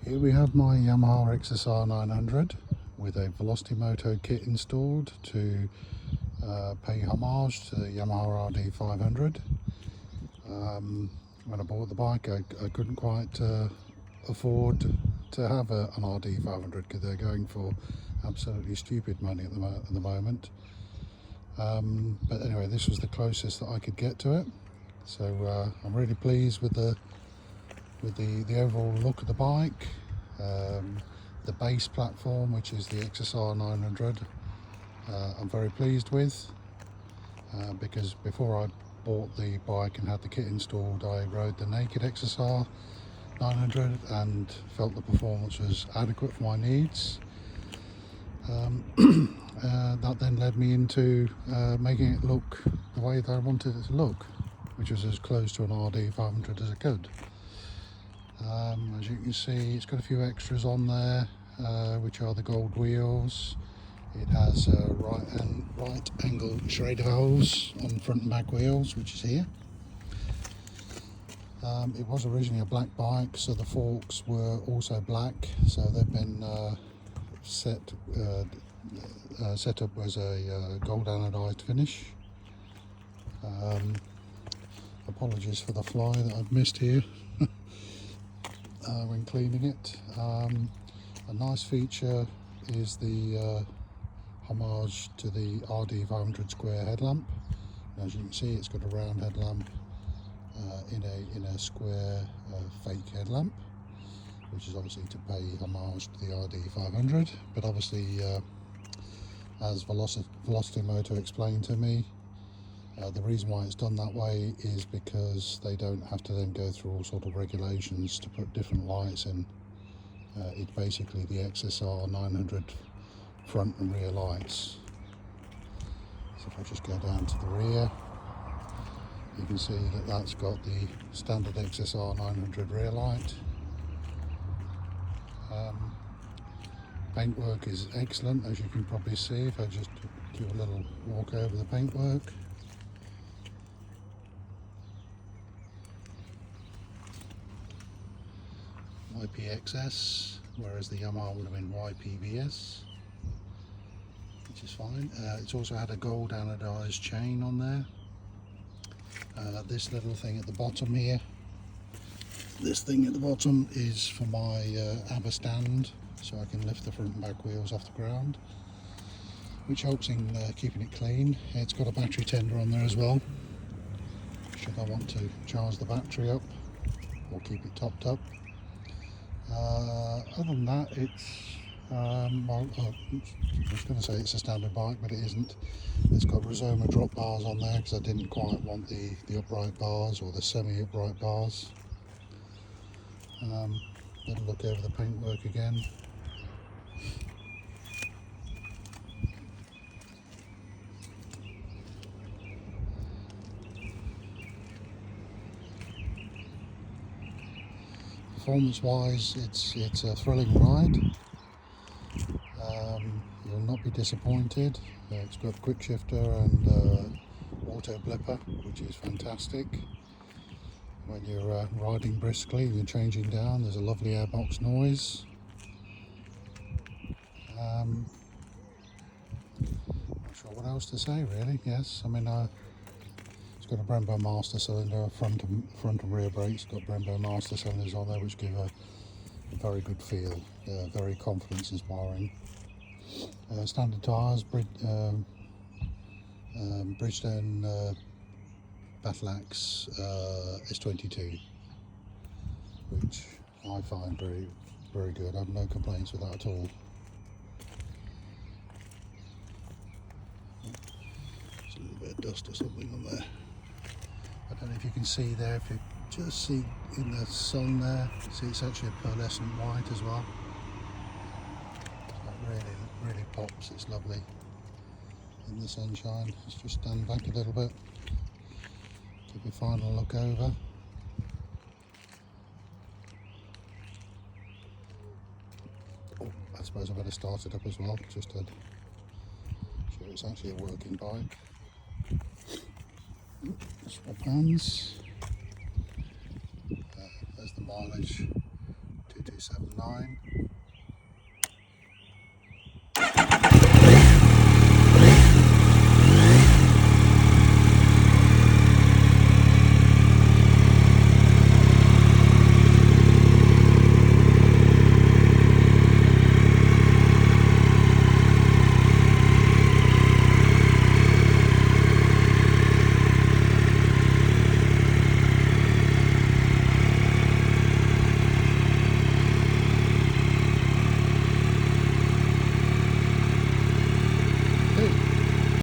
Here we have my Yamaha XSR900 with a Velocity Moto kit installed to pay homage to the Yamaha RD500. When I bought the bike, I couldn't quite afford to have an RD500 because they're going for absolutely stupid money at the moment. But anyway, this was the closest that I could get to it. So I'm really pleased with the overall look of the bike. The base platform, which is the XSR900, I'm very pleased with, because before I bought the bike and had the kit installed, I rode the naked XSR900 and felt the performance was adequate for my needs. That then led me into making it look the way that I wanted it to look, which was as close to an RD500 as I could. As you can see, it's got a few extras on there, which are the gold wheels. It has right angle schrader holes on the front and back wheels, which is here. It was originally a black bike, so the forks were also black, so they've been set up as a gold anodized finish. Apologies for the fly that I've missed here when cleaning it. A nice feature is the homage to the RD500 square headlamp. As you can see, it's got a round headlamp in a square fake headlamp, which is obviously to pay homage to the RD500. But obviously, as Velocity Moto explained to me, the reason why it's done that way is because they don't have to then go through all sort of regulations to put different lights in. It's basically the XSR900 front and rear lights. So if I just go down to the rear, you can see that that's got the standard XSR900 rear light. Paintwork is excellent, as you can probably see if I just do a little walk over the paintwork. YPXS, whereas the Yamaha would have been YPVS, which is fine. It's also had a gold anodized chain on there. This little thing at the bottom here, this thing at the bottom is for my ABBA stand, so I can lift the front and back wheels off the ground, which helps in keeping it clean. It's got a battery tender on there as well, should I want to charge the battery up or keep it topped up. Other than that, it's well, I was going to say it's a standard bike, but it isn't. It's got Rizoma drop bars on there because I didn't quite want the upright bars or the semi-upright bars. Little look over the paintwork again. Performance-wise, it's a thrilling ride. You'll not be disappointed. It's got quick shifter and auto blipper, which is fantastic. When you're riding briskly and you're changing down, there's a lovely airbox noise. Not sure what else to say really. Yes, I mean, it's got a Brembo master cylinder, front and rear brakes. It's got Brembo master cylinders on there, which give a very good feel, very confidence inspiring. Standard tyres, Bridgestone Battle Axe S22, which I find very good. I have no complaints with that at all. There's a little bit of dust or something on there. I don't know if you can see there, if you just see in the sun there, see it's actually a pearlescent white as well. It really pops, it's lovely in the sunshine. Let's just stand back a little bit, give a final look over. Oh, I suppose I better start it up as well, just to show it's actually a working bike. Swap hands. There's the mileage, 226. XSR900F